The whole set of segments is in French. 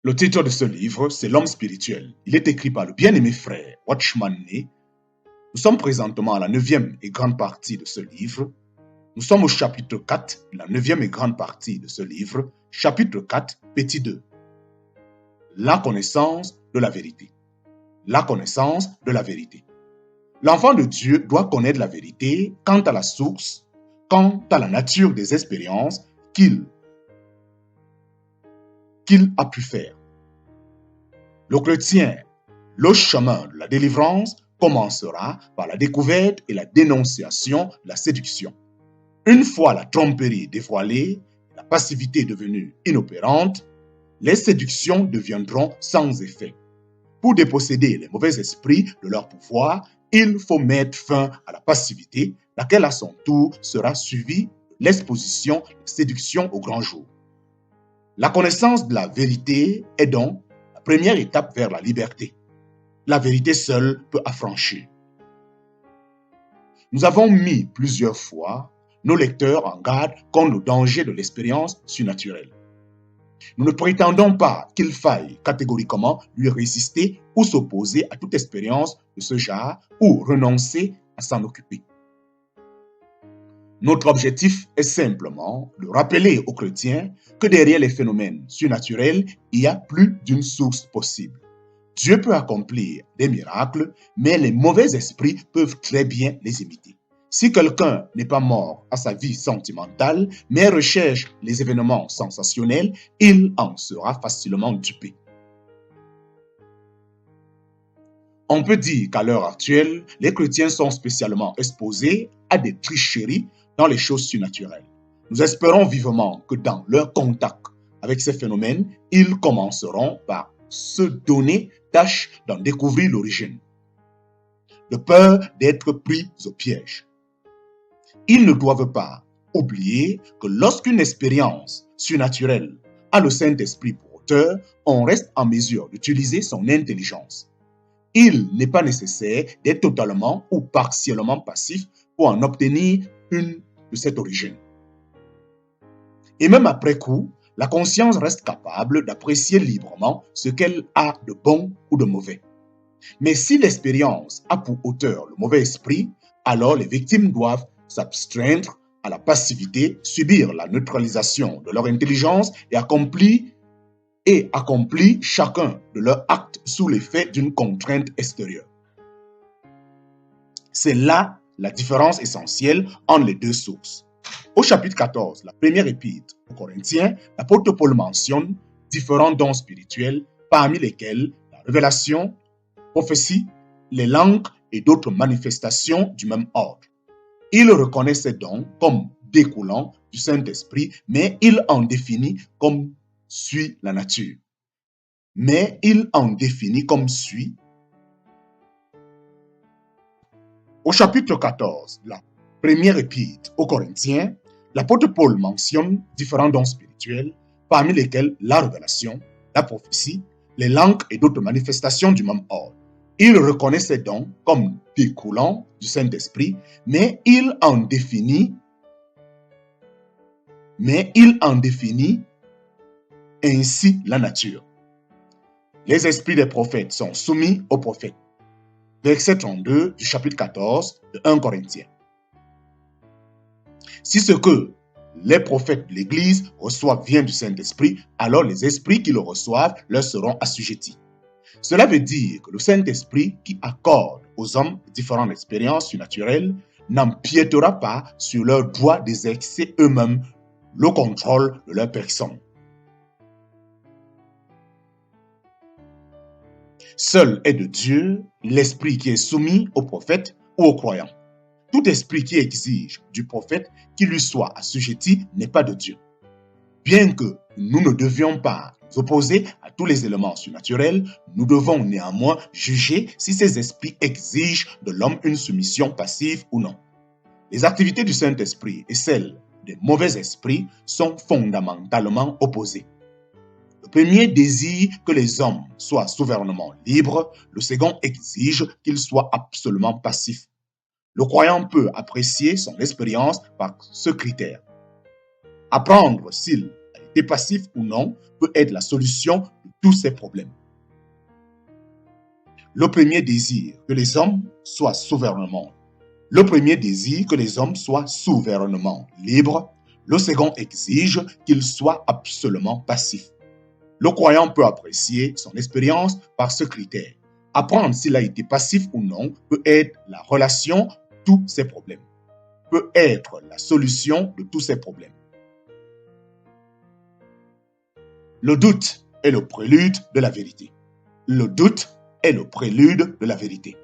Le titre de ce livre, c'est L'homme spirituel. Il est écrit par le bien-aimé frère Watchman Nee. Nous sommes présentement à la 9e et grande partie de ce livre. Nous sommes au chapitre 4, la 9e et grande partie de ce livre, chapitre 4, petit 2. La connaissance de la vérité. La connaissance de la vérité. L'enfant de Dieu doit connaître la vérité quant à la source, quant à la nature des expériences qu'il a pu faire. Le chrétien, le chemin de la délivrance commencera par la découverte et la dénonciation de la séduction. Une fois la tromperie dévoilée, la passivité devenue inopérante, les séductions deviendront sans effet. Pour déposséder les mauvais esprits de leur pouvoir, il faut mettre fin à la passivité, laquelle à son tour sera suivie de l'exposition de la séduction au grand jour. La connaissance de la vérité est donc la première étape vers la liberté. La vérité seule peut affranchir. Nous avons mis plusieurs fois nos lecteurs en garde contre le danger de l'expérience surnaturelle. Nous ne prétendons pas qu'il faille catégoriquement lui résister ou s'opposer à toute expérience de ce genre ou renoncer à s'en occuper. Notre objectif est simplement de rappeler aux chrétiens que derrière les phénomènes surnaturels, il y a plus d'une source possible. Dieu peut accomplir des miracles, mais les mauvais esprits peuvent très bien les imiter. Si quelqu'un n'est pas mort à sa vie sentimentale, mais recherche les événements sensationnels, il en sera facilement dupé. On peut dire qu'à l'heure actuelle, les chrétiens sont spécialement exposés à des tricheries dans les choses surnaturelles. Nous espérons vivement que dans leur contact avec ces phénomènes, ils commenceront par se donner tâche d'en découvrir l'origine, de peur d'être pris au piège. Ils ne doivent pas oublier que lorsqu'une expérience surnaturelle a le Saint-Esprit pour auteur, on reste en mesure d'utiliser son intelligence. Il n'est pas nécessaire d'être totalement ou partiellement passif pour en obtenir une de cette origine. Et même après coup, la conscience reste capable d'apprécier librement ce qu'elle a de bon ou de mauvais. Mais si l'expérience a pour auteur le mauvais esprit, alors les victimes doivent s'abstraindre à la passivité, subir la neutralisation de leur intelligence et accomplir chacun de leurs actes sous l'effet d'une contrainte extérieure. C'est là la différence essentielle entre les deux sources. Au chapitre 14, la première épître aux Corinthiens, l'apôtre Paul mentionne différents dons spirituels, parmi lesquels la révélation, la prophétie, les langues et d'autres manifestations du même ordre. Il reconnaît ces dons comme découlant du Saint-Esprit, mais il en définit comme suit la nature. Au chapitre 14, la première épître aux Corinthiens, l'apôtre Paul mentionne différents dons spirituels, parmi lesquels la révélation, la prophétie, les langues et d'autres manifestations du même ordre. Il reconnaît ces dons comme découlant du Saint-Esprit, mais il en définit ainsi la nature. Les esprits des prophètes sont soumis aux prophètes. Verset 32 du chapitre 14 de 1 Corinthiens. Si ce que les prophètes de l'Église reçoivent vient du Saint-Esprit, alors les esprits qui le reçoivent leur seront assujettis. Cela veut dire que le Saint-Esprit qui accorde aux hommes différentes expériences surnaturelles n'empiétera pas sur leur droit d'exercer eux-mêmes le contrôle de leur personne. Seul est de Dieu l'esprit qui est soumis au prophète ou au croyant. Tout esprit qui exige du prophète qu'il lui soit assujetti n'est pas de Dieu. Bien que nous ne devions pas nous opposer à tous les éléments surnaturels, nous devons néanmoins juger si ces esprits exigent de l'homme une soumission passive ou non. Les activités du Saint-Esprit et celles des mauvais esprits sont fondamentalement opposées. Le premier désire que les hommes soient souverainement libres, le second exige qu'ils soient absolument passifs. Le croyant peut apprécier son expérience par ce critère. Apprendre s'il a été passif ou non peut être la solution de tous ces problèmes. Le premier désire que les hommes soient souverainement. Le premier désire que les hommes soient souverainement libres. Le second exige qu'ils soient absolument passifs. Le croyant peut apprécier son expérience par ce critère. Apprendre s'il a été passif ou non peut être la relation de tous ces problèmes. Peut être la solution de tous ces problèmes. Le doute est le prélude de la vérité. Le doute est le prélude de la vérité.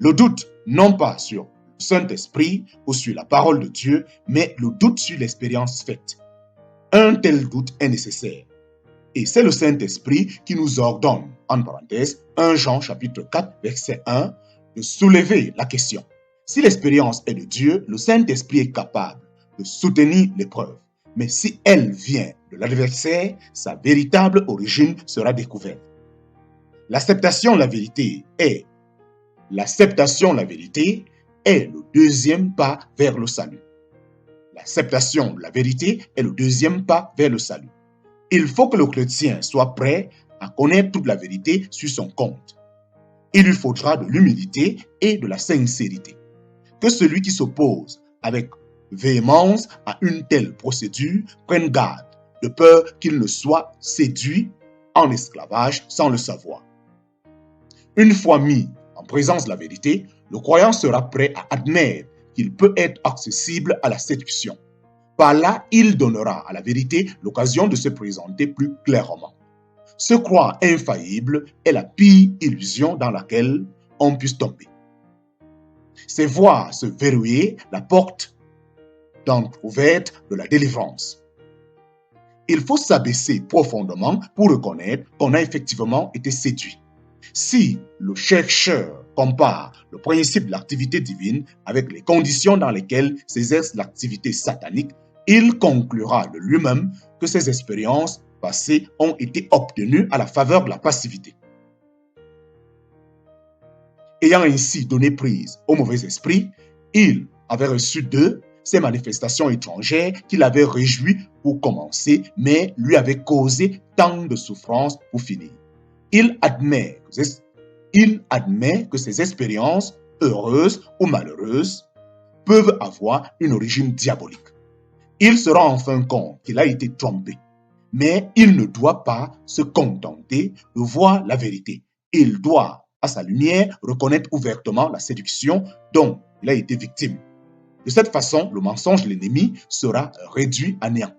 Le doute, non pas sur le Saint-Esprit ou sur la parole de Dieu, mais le doute sur l'expérience faite. Un tel doute est nécessaire. Et c'est le Saint-Esprit qui nous ordonne, en parenthèse, 1 Jean chapitre 4, verset 1, de soulever la question. Si l'expérience est de Dieu, le Saint-Esprit est capable de soutenir l'épreuve. Mais si elle vient de l'adversaire, sa véritable origine sera découverte. L'acceptation de la vérité est le deuxième pas vers le salut. L'acceptation de la vérité est le deuxième pas vers le salut. Il faut que le chrétien soit prêt à connaître toute la vérité sur son compte. Il lui faudra de l'humilité et de la sincérité. Que celui qui s'oppose avec véhémence à une telle procédure prenne garde, de peur qu'il ne soit séduit en esclavage sans le savoir. Une fois mis en présence de la vérité, le croyant sera prêt à admettre qu'il peut être accessible à la séduction. Par là, il donnera à la vérité l'occasion de se présenter plus clairement. Se croire infaillible est la pire illusion dans laquelle on puisse tomber. C'est voir se verrouiller la porte d'entrouverte de la délivrance. Il faut s'abaisser profondément pour reconnaître qu'on a effectivement été séduit. Si le chercheur compare le principe de l'activité divine avec les conditions dans lesquelles s'exerce l'activité satanique, il conclura de lui-même que ces expériences passées ont été obtenues à la faveur de la passivité. Ayant ainsi donné prise au mauvais esprit, il avait reçu d'eux ces manifestations étrangères qui l'avaient réjoui pour commencer, mais lui avaient causé tant de souffrances pour finir. Il admet que ces expériences, heureuses ou malheureuses, peuvent avoir une origine diabolique. Il se rend enfin compte qu'il a été trompé, mais il ne doit pas se contenter de voir la vérité. Il doit, à sa lumière, reconnaître ouvertement la séduction dont il a été victime. De cette façon, le mensonge de l'ennemi sera réduit à néant.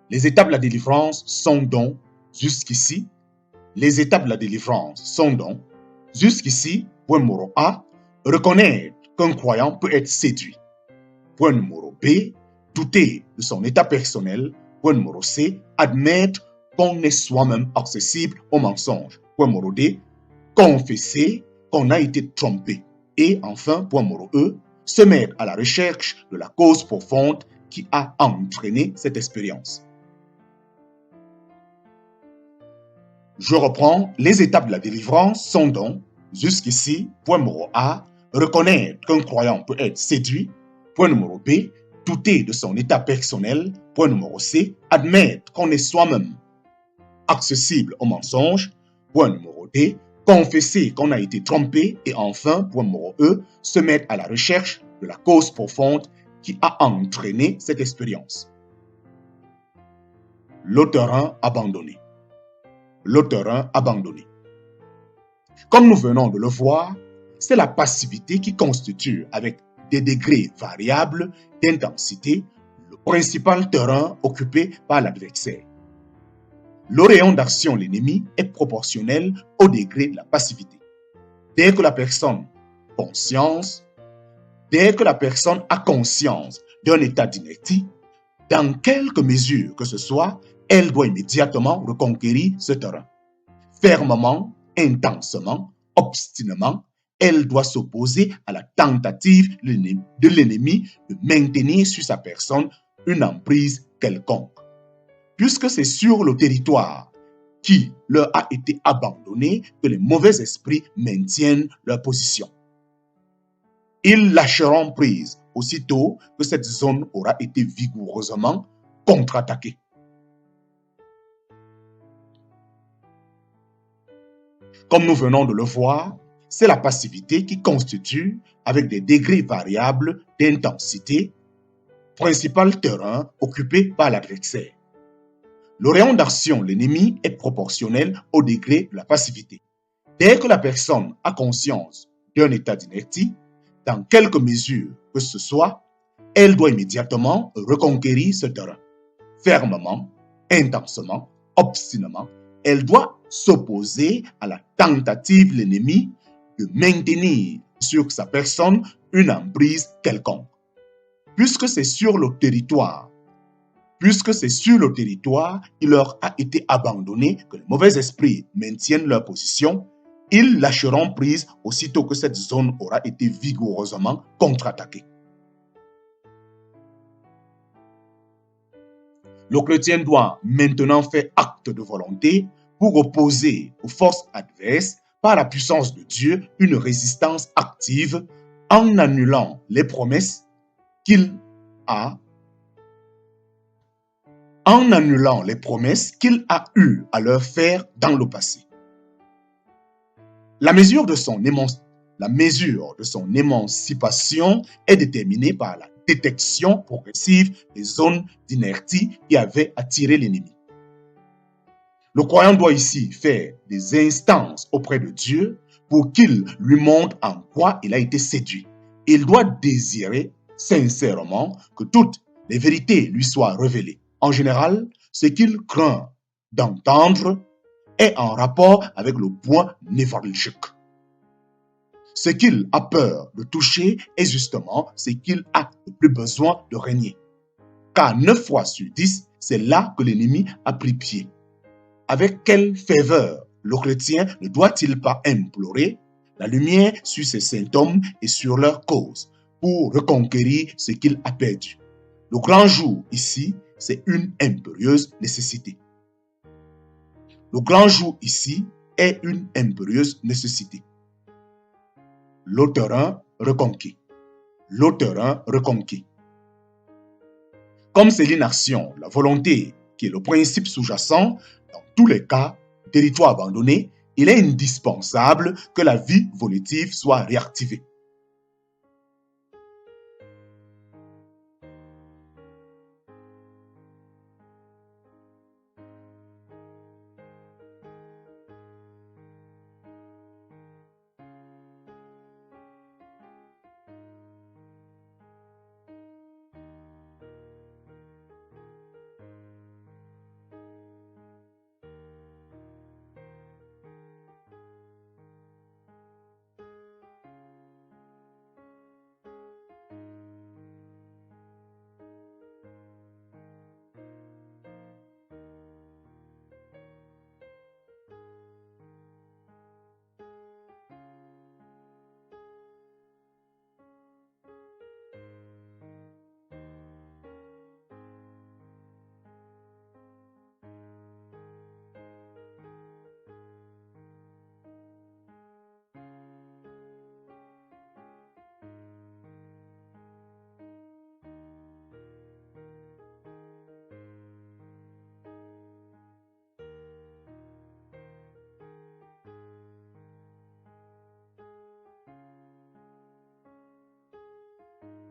Les étapes de la délivrance sont donc jusqu'ici. Point numéro A, reconnaître qu'un croyant peut être séduit. Point numéro B, douter de son état personnel. Point numéro C, admettre qu'on est soi-même accessible au mensonge. Point numéro D, confesser qu'on a été trompé. Et enfin, point numéro E, se mettre à la recherche de la cause profonde qui a entraîné cette expérience. Je reprends, les étapes de la délivrance sont donc, jusqu'ici, point numéro A, reconnaître qu'un croyant peut être séduit. Point numéro B, douter de son état personnel. Point numéro C, admettre qu'on est soi-même accessible au mensonge. Point numéro D, confesser qu'on a été trompé. Et enfin, point numéro E, se mettre à la recherche de la cause profonde qui a entraîné cette expérience. Le terrain abandonné. Comme nous venons de le voir, c'est la passivité qui constitue, avec des degrés variables d'intensité, le principal terrain occupé par l'adversaire. Le rayon d'action de l'ennemi est proportionnel au degré de la passivité. Dès que la personne a conscience d'un état d'inertie, dans quelque mesure que ce soit, elle doit immédiatement reconquérir ce terrain. Fermement, intensement, obstinément, elle doit s'opposer à la tentative de l'ennemi de maintenir sur sa personne une emprise quelconque. Puisque c'est sur le territoire qui leur a été abandonné que les mauvais esprits maintiennent leur position. Ils lâcheront prise aussitôt que cette zone aura été vigoureusement contre-attaquée. Comme nous venons de le voir, c'est la passivité qui constitue, avec des degrés variables d'intensité, principal terrain occupé par l'adversaire. Le rayon d'action de l'ennemi est proportionnel au degré de la passivité. Dès que la personne a conscience d'un état d'inertie, dans quelque mesure que ce soit, elle doit immédiatement reconquérir ce terrain. Fermement, intensement, obstinément, elle doit s'opposer à la tentative de l'ennemi de maintenir sur sa personne une emprise quelconque. Puisque c'est sur le territoire, il leur a été abandonné que les mauvais esprits maintiennent leur position, ils lâcheront prise aussitôt que cette zone aura été vigoureusement contre-attaquée. Le chrétien doit maintenant faire acte de volonté pour opposer aux forces adverses par la puissance de Dieu une résistance active en annulant les promesses qu'il a eues à leur faire dans le passé. La mesure de son émancipation est déterminée par la détection progressive des zones d'inertie qui avaient attiré l'ennemi. Le croyant doit ici faire des instances auprès de Dieu pour qu'il lui montre en quoi il a été séduit. Il doit désirer sincèrement que toutes les vérités lui soient révélées. En général, ce qu'il craint d'entendre est en rapport avec le point névralgique. Ce qu'il a peur de toucher est justement ce qu'il a le plus besoin de régner. Car 9 fois sur 10, c'est là que l'ennemi a pris pied. Avec quelle ferveur le chrétien ne doit-il pas implorer la lumière sur ces symptômes et sur leurs causes pour reconquérir ce qu'il a perdu? Le grand jour ici, c'est une impérieuse nécessité. Le grand jour ici est une impérieuse nécessité. Le terrain reconquis. Le terrain reconquis. Comme c'est l'inaction, la volonté qui est le principe sous-jacent, dans tous les cas, territoire abandonné, il est indispensable que la vie volitive soit réactivée.